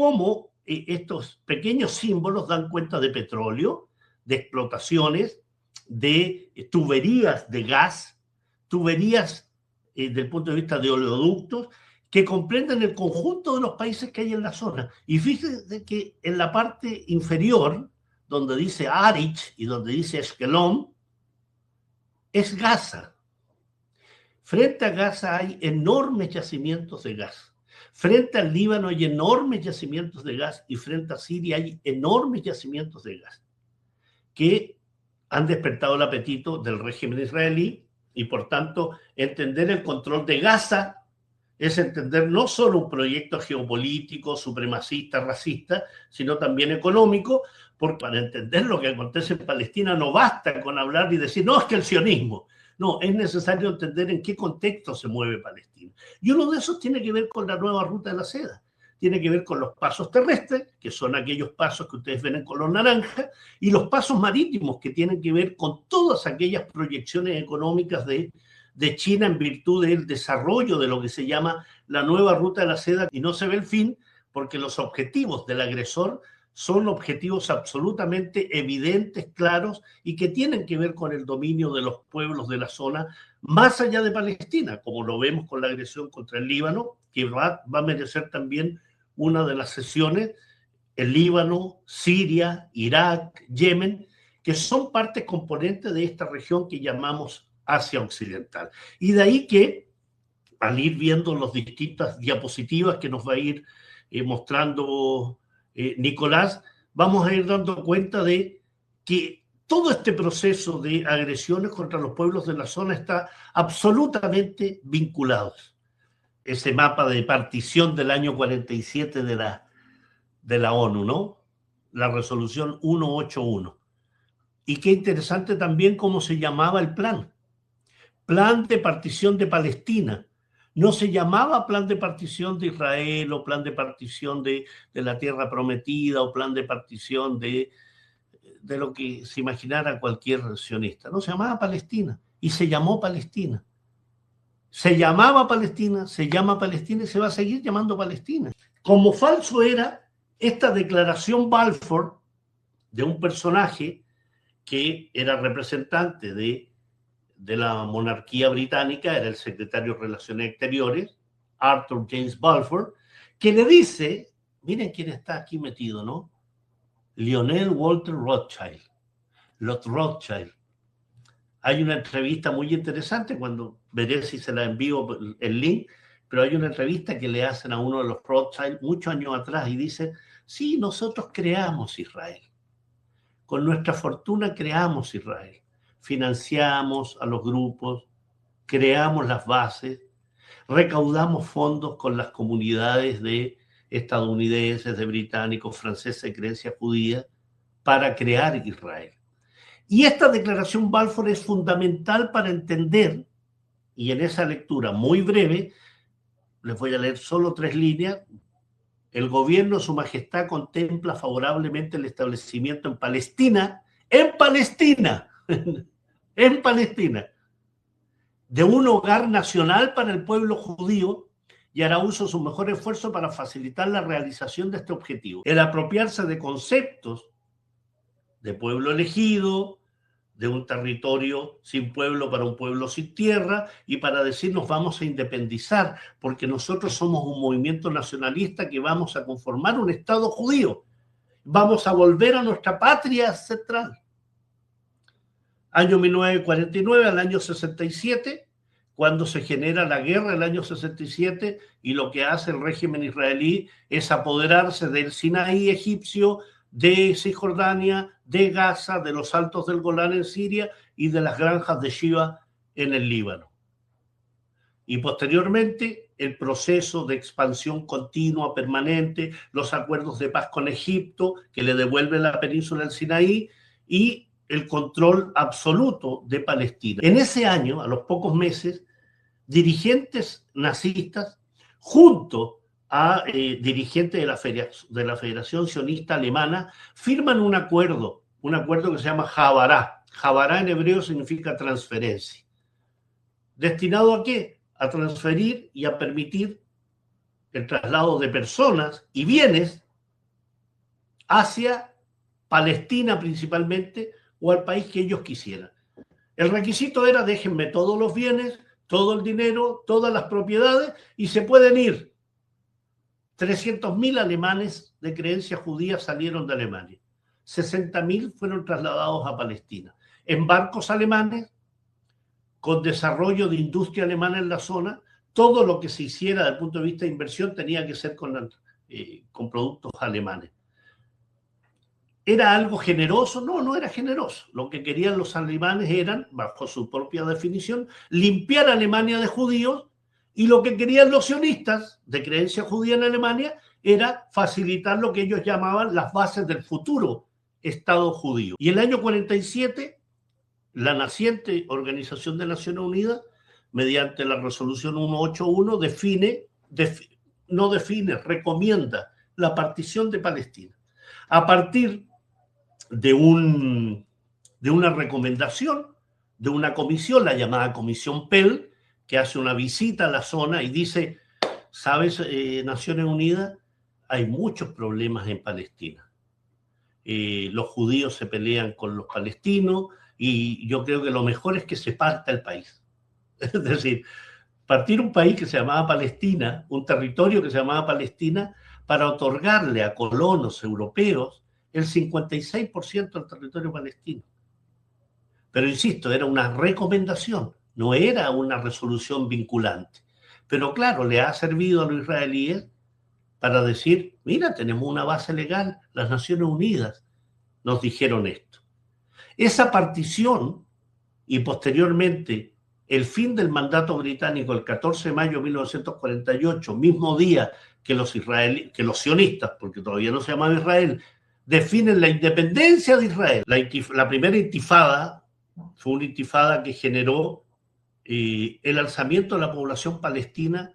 cómo estos pequeños símbolos dan cuenta de petróleo, de explotaciones, de tuberías de gas, tuberías desde el punto de vista de oleoductos, que comprenden el conjunto de los países que hay en la zona. Y fíjense que en la parte inferior, donde dice Arich y donde dice Ashkelon, es Gaza. Frente a Gaza hay enormes yacimientos de gas. Frente al Líbano hay enormes yacimientos de gas y frente a Siria hay enormes yacimientos de gas que han despertado el apetito del régimen israelí y, por tanto, entender el control de Gaza es entender no solo un proyecto geopolítico, supremacista, racista, sino también económico, porque para entender lo que acontece en Palestina no basta con hablar y decir, no, es que el sionismo. No, es necesario entender en qué contexto se mueve Palestina. Y uno de esos tiene que ver con la nueva ruta de la seda. Tiene que ver con los pasos terrestres, que son aquellos pasos que ustedes ven en color naranja, y los pasos marítimos, que tienen que ver con todas aquellas proyecciones económicas de China en virtud del desarrollo de lo que se llama la nueva ruta de la seda, y no se ve el fin porque los objetivos del agresor son objetivos absolutamente evidentes, claros, y que tienen que ver con el dominio de los pueblos de la zona, más allá de Palestina, como lo vemos con la agresión contra el Líbano, que va a merecer también una de las sesiones, el Líbano, Siria, Irak, Yemen, que son partes componentes de esta región que llamamos Asia Occidental. Y de ahí que, al ir viendo las distintas diapositivas que nos va a ir mostrando Nicolás, vamos a ir dando cuenta de que todo este proceso de agresiones contra los pueblos de la zona está absolutamente vinculado. Ese mapa de partición del año 47 de la ONU, ¿no? La resolución 181. Y qué interesante también cómo se llamaba el plan. Plan de partición de Palestina. No se llamaba plan de partición de Israel o plan de partición de la tierra prometida o plan de partición de lo que se imaginara cualquier sionista. No, se llamaba Palestina y se llamó Palestina. Se llamaba Palestina, se llama Palestina y se va a seguir llamando Palestina. Como falso era esta declaración Balfour de un personaje que era representante de la monarquía británica, era el secretario de Relaciones Exteriores, Arthur James Balfour, que le dice, miren quién está aquí metido, ¿no? Lionel Walter Rothschild, los Rothschild. Hay una entrevista muy interesante, cuando veré si se la envío el link, pero hay una entrevista que le hacen a uno de los Rothschild muchos años atrás y dice, sí, nosotros creamos Israel. Con nuestra fortuna creamos Israel. Financiamos a los grupos, creamos las bases, recaudamos fondos con las comunidades de estadounidenses, de británicos, franceses de creencia judía para crear Israel. Y esta declaración Balfour es fundamental para entender, y en esa lectura muy breve, les voy a leer solo 3 líneas, el gobierno de Su Majestad contempla favorablemente el establecimiento en Palestina, en Palestina, de un hogar nacional para el pueblo judío y hará uso de su mejor esfuerzo para facilitar la realización de este objetivo. El apropiarse de conceptos de pueblo elegido, de un territorio sin pueblo para un pueblo sin tierra, y para decir nos vamos a independizar, porque nosotros somos un movimiento nacionalista que vamos a conformar un Estado judío. Vamos a volver a nuestra patria ancestral. Año 1949 al año 67, cuando se genera la guerra del año 67, y lo que hace el régimen israelí es apoderarse del Sinaí egipcio, de Cisjordania, de Gaza, de los altos del Golán en Siria y de las granjas de Shiva en el Líbano. Y posteriormente el proceso de expansión continua, permanente, los acuerdos de paz con Egipto, que le devuelven la península del Sinaí, y el control absoluto de Palestina. En ese año, a los pocos meses, dirigentes nazistas, junto a dirigentes de la Federación Sionista Alemana, firman un acuerdo que se llama Habará. Habará en hebreo significa transferencia. ¿Destinado a qué? A transferir y a permitir el traslado de personas y bienes hacia Palestina principalmente, o al país que ellos quisieran. El requisito era: déjenme todos los bienes, todo el dinero, todas las propiedades, y se pueden ir. 300.000 alemanes de creencia judía salieron de Alemania. 60.000 fueron trasladados a Palestina, en barcos alemanes, con desarrollo de industria alemana en la zona. Todo lo que se hiciera desde el punto de vista de inversión tenía que ser con productos alemanes. ¿Era algo generoso? No, no era generoso. Lo que querían los alemanes eran, bajo su propia definición, limpiar a Alemania de judíos, y lo que querían los sionistas de creencia judía en Alemania era facilitar lo que ellos llamaban las bases del futuro Estado judío. Y el año 47, la naciente Organización de Naciones Unidas, mediante la resolución 181, recomienda la partición de Palestina. A partir de una recomendación de una comisión, la llamada Comisión Pell, que hace una visita a la zona y dice: ¿sabes, Naciones Unidas? Hay muchos problemas en Palestina. Los judíos se pelean con los palestinos, y yo creo que lo mejor es que se parta el país. Es decir, partir un país que se llamaba Palestina, un territorio que se llamaba Palestina, para otorgarle a colonos europeos el 56% del territorio palestino. Pero insisto, era una recomendación, no era una resolución vinculante. Pero claro, le ha servido a los israelíes para decir: mira, tenemos una base legal, las Naciones Unidas nos dijeron esto. Esa partición, y posteriormente el fin del mandato británico el 14 de mayo de 1948, mismo día que los sionistas, porque todavía no se llamaba Israel, definen la independencia de Israel. La primera intifada fue una intifada que generó el alzamiento de la población palestina,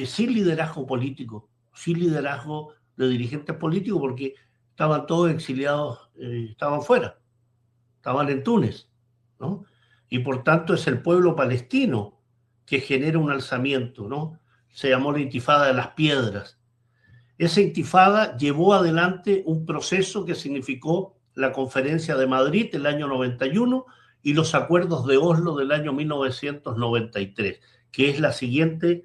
sin liderazgo político, sin liderazgo de dirigentes políticos, porque estaban todos exiliados, estaban fuera, estaban en Túnez, ¿no? Y por tanto es el pueblo palestino que genera un alzamiento, ¿no? Se llamó la Intifada de las Piedras. Esa intifada llevó adelante un proceso que significó la Conferencia de Madrid del año 91 y los acuerdos de Oslo del año 1993, que es la siguiente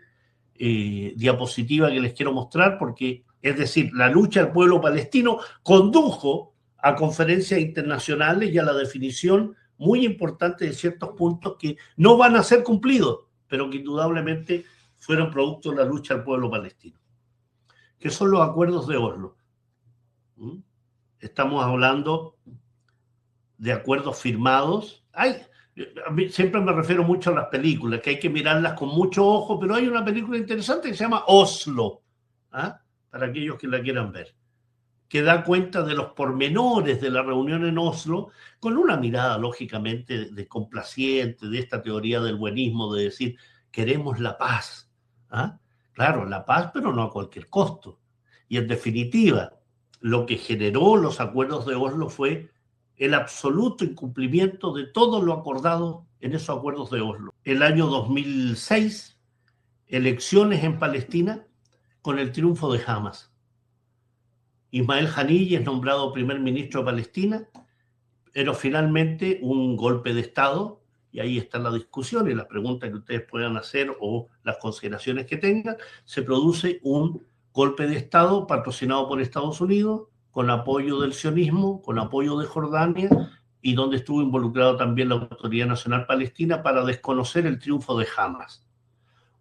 diapositiva que les quiero mostrar, porque, es decir, la lucha del pueblo palestino condujo a conferencias internacionales y a la definición muy importante de ciertos puntos que no van a ser cumplidos, pero que indudablemente fueron producto de la lucha del pueblo palestino. ¿Qué son los acuerdos de Oslo? Estamos hablando de acuerdos firmados. Siempre me refiero mucho a las películas, que hay que mirarlas con mucho ojo, pero hay una película interesante que se llama Oslo, para aquellos que la quieran ver, que da cuenta de los pormenores de la reunión en Oslo, con una mirada, lógicamente, de complaciente, de esta teoría del buenismo, de decir: queremos la paz. Claro, la paz, pero no a cualquier costo. Y en definitiva, lo que generó los acuerdos de Oslo fue el absoluto incumplimiento de todo lo acordado en esos acuerdos de Oslo. El año 2006, elecciones en Palestina con el triunfo de Hamas. Ismael Haniyeh es nombrado primer ministro de Palestina, pero finalmente un golpe de Estado, y ahí está la discusión y las preguntas que ustedes puedan hacer o las consideraciones que tengan. Se produce un golpe de Estado patrocinado por Estados Unidos, con apoyo del sionismo, con apoyo de Jordania, y donde estuvo involucrado también la Autoridad Nacional Palestina para desconocer el triunfo de Hamas.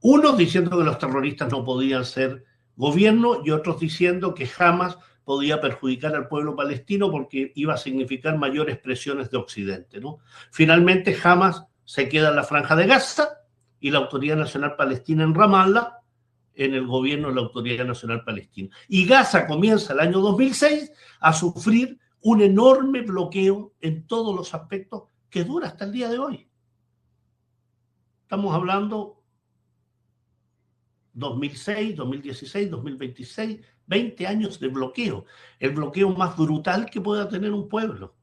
Unos diciendo que los terroristas no podían ser gobierno, y otros diciendo que Hamas podía perjudicar al pueblo palestino porque iba a significar mayores presiones de Occidente, ¿no? Finalmente Hamas se queda en la Franja de Gaza y la Autoridad Nacional Palestina en Ramallah, en el gobierno de la Autoridad Nacional Palestina. Y Gaza comienza el año 2006 a sufrir un enorme bloqueo en todos los aspectos que dura hasta el día de hoy. Estamos hablando 2006, 2016, 2026, 20 años de bloqueo. El bloqueo más brutal que pueda tener un pueblo.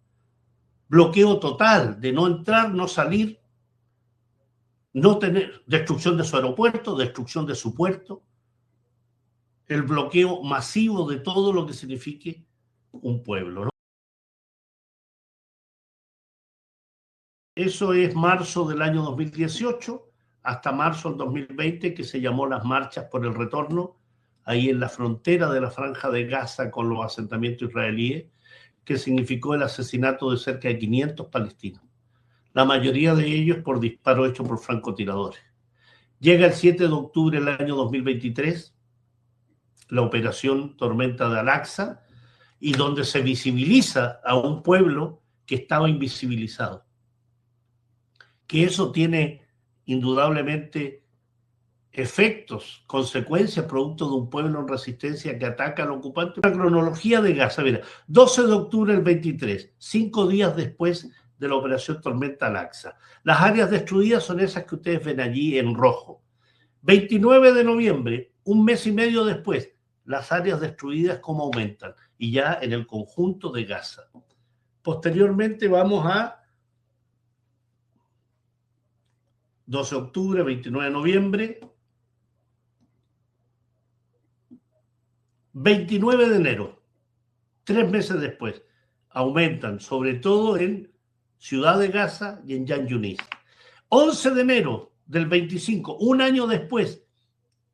Bloqueo total, de no entrar, no salir, no tener destrucción de su aeropuerto, destrucción de su puerto, el bloqueo masivo de todo lo que signifique un pueblo, ¿no? Eso es marzo del año 2018 hasta marzo del 2020, que se llamó las marchas por el retorno, ahí en la frontera de la Franja de Gaza con los asentamientos israelíes, que significó el asesinato de cerca de 500 palestinos, la mayoría de ellos por disparo hecho por francotiradores. Llega el 7 de octubre del año 2023, la operación Tormenta de Al-Aqsa, y donde se visibiliza a un pueblo que estaba invisibilizado. Que eso tiene indudablemente efectos, consecuencias, producto de un pueblo en resistencia que ataca al ocupante. La cronología de Gaza, mira, 12 de octubre del 23, 5 días después de la operación Tormenta Al-Aqsa. Las áreas destruidas son esas que ustedes ven allí en rojo. 29 de noviembre, un mes y medio después, las áreas destruidas cómo aumentan, y ya en el conjunto de Gaza. Posteriormente vamos a 12 de octubre, 29 de noviembre, 29 de enero, 3 meses después, aumentan, sobre todo en Ciudad de Gaza y en Khan Yunis. 11 de enero del 25, un año después,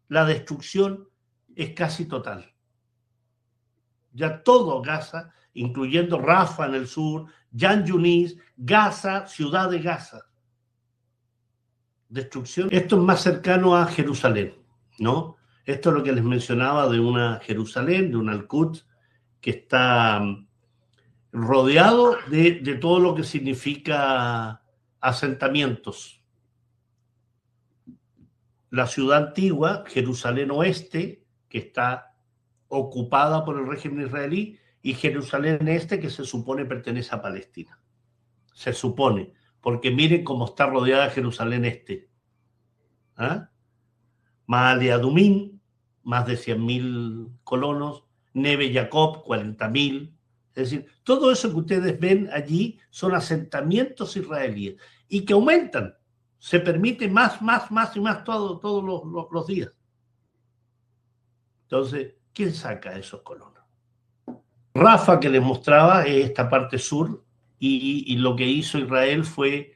la destrucción es casi total. Ya todo Gaza, incluyendo Rafah en el sur, Khan Yunis, Gaza, Ciudad de Gaza. Destrucción. Esto es más cercano a Jerusalén, ¿no? Esto es lo que les mencionaba de una Jerusalén, de un Al-Quds, que está rodeado de todo lo que significa asentamientos. La ciudad antigua, Jerusalén Oeste, que está ocupada por el régimen israelí, y Jerusalén Este, que se supone pertenece a Palestina. Se supone, porque miren cómo está rodeada Jerusalén Este. ¿Ah? Maale Adumín, más de 100.000 colonos, Neve Jacob, 40.000. Es decir, todo eso que ustedes ven allí son asentamientos israelíes y que aumentan. Se permite más y más todos los días. Entonces, ¿quién saca esos colonos? Rafah, que les mostraba, es esta parte sur, y lo que hizo Israel fue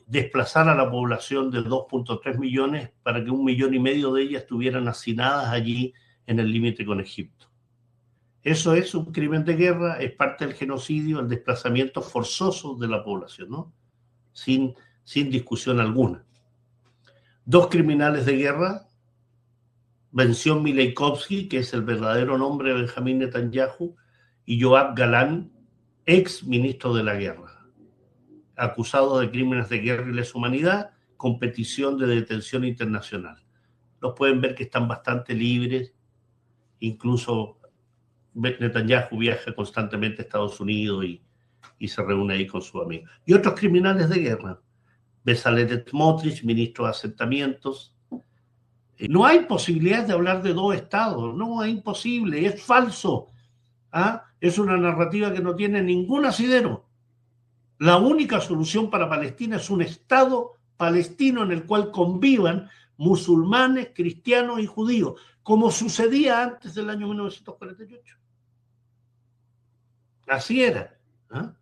desplazar a la población de 2.3 millones para que 1,5 millones de ellas estuvieran hacinadas allí en el límite con Egipto. Eso es un crimen de guerra, es parte del genocidio, el desplazamiento forzoso de la población, ¿no? Sin discusión alguna. 2 criminales de guerra, Benzion Mileikovsky, que es el verdadero nombre de Benjamín Netanyahu, y Yoav Galán, ex ministro de la guerra, acusado de crímenes de guerra y lesa humanidad, con petición de detención internacional. Los pueden ver que están bastante libres, incluso Netanyahu viaja constantemente a Estados Unidos y se reúne ahí con sus amigos. Y otros criminales de guerra, Bezalel Smotrich, ministro de asentamientos. No hay posibilidad de hablar de 2 estados, no, es imposible, es falso. ¿Ah? Es una narrativa que no tiene ningún asidero. La única solución para Palestina es un Estado palestino en el cual convivan musulmanes, cristianos y judíos, como sucedía antes del año 1948. Así era. ¿Ah?